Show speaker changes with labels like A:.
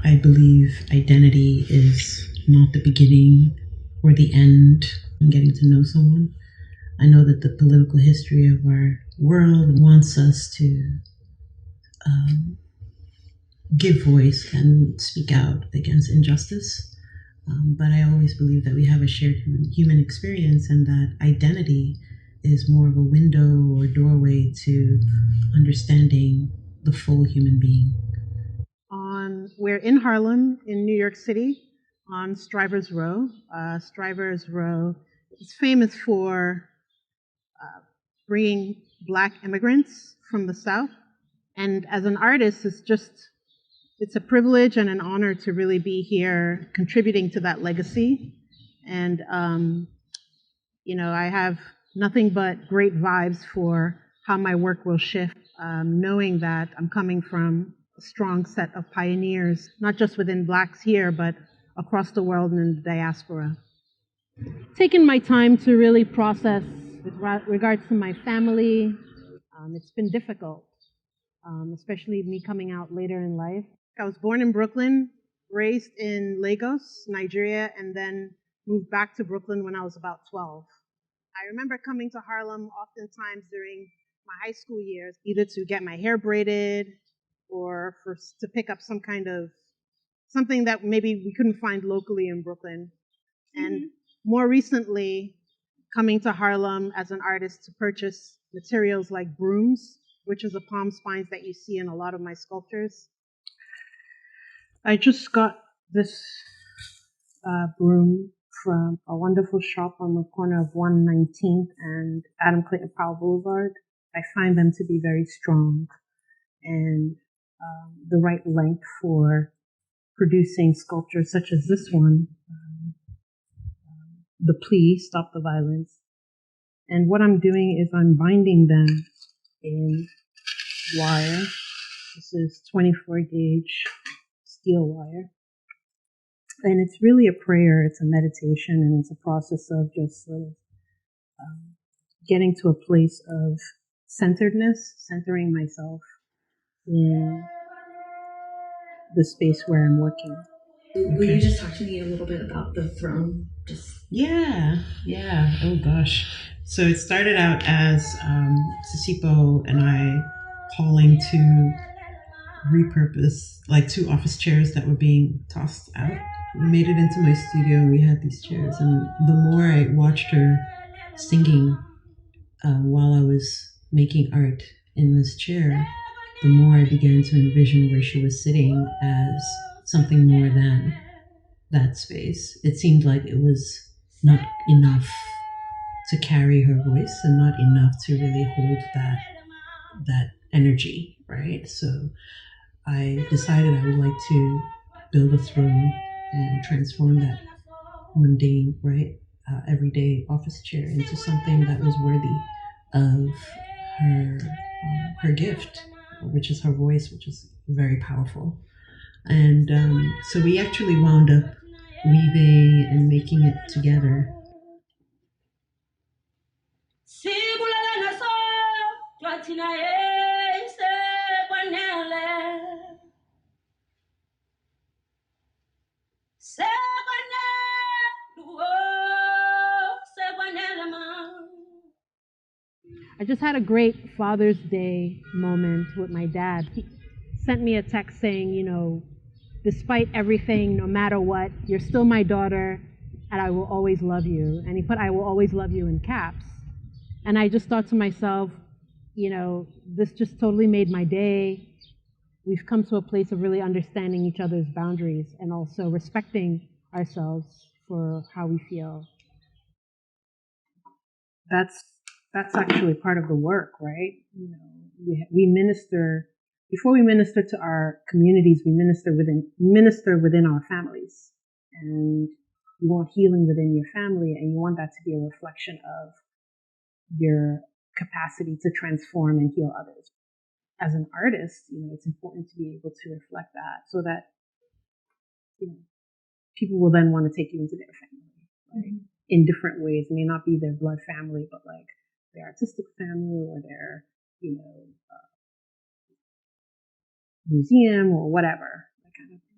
A: I believe identity is not the beginning or the end in getting to know someone. I know that the political history of our world wants us to give voice and speak out against injustice. But I always believe that we have a shared human experience and that identity is more of a window or doorway to understanding the full human being.
B: We're in Harlem, in New York City, on Strivers Row. Strivers Row is famous for bringing Black immigrants from the South. And as an artist, it's a privilege and an honor to really be here contributing to that legacy. And, I have nothing but great vibes for how my work will shift, knowing that I'm coming from a strong set of pioneers, not just within Blacks here, but across the world and in the diaspora. Taking my time to really process with regards to my family. It's been difficult, especially me coming out later in life. I was born in Brooklyn, raised in Lagos, Nigeria, and then moved back to Brooklyn when I was about 12. I remember coming to Harlem oftentimes during my high school years, either to get my hair braided or to pick up something that maybe we couldn't find locally in Brooklyn. And more recently, coming to Harlem as an artist to purchase materials like brooms, which is the palm spines that you see in a lot of my sculptures. I just got this broom from a wonderful shop on the corner of 119th and Adam Clayton Powell Boulevard. I find them to be very strong and the right length for producing sculptures such as this one, the plea, Stop the Violence. And what I'm doing is I'm binding them in wire. This is 24 gauge steel wire. And it's really a prayer, it's a meditation, and it's a process of just sort of getting to a place of centeredness, centering myself in the space where I'm working.
C: Will you just talk to me a little bit about the throne?
A: Yeah. Oh gosh. So it started out as Sisipo and I calling to repurpose like 2 office chairs that were being tossed out. We made it into my studio and we had these chairs. And the more I watched her singing while I was making art in this chair, the more I began to envision where she was sitting as something more than that space. It seemed like it was not enough to carry her voice and not enough to really hold that energy, right? So I decided I would like to build a throne and transform that mundane, right, everyday office chair into something that was worthy of her gift, which is her voice, which is very powerful. And so we actually wound up weaving and making it together.
B: I just had a great Father's Day moment with my dad. He sent me a text saying, despite everything, no matter what, you're still my daughter and I will always love you. And he put, I will always love you in caps. And I just thought to myself, this just totally made my day. We've come to a place of really understanding each other's boundaries and also respecting ourselves for how we feel. That's actually part of the work, right? We minister, before we minister to our communities, we minister within our families. And you want healing within your family, and you want that to be a reflection of your capacity to transform and heal others. As an artist, it's important to be able to reflect that so that people will then want to take you into their family, right? In different ways. It may not be their blood family, but like their artistic family or their, museum or whatever, that kind of thing.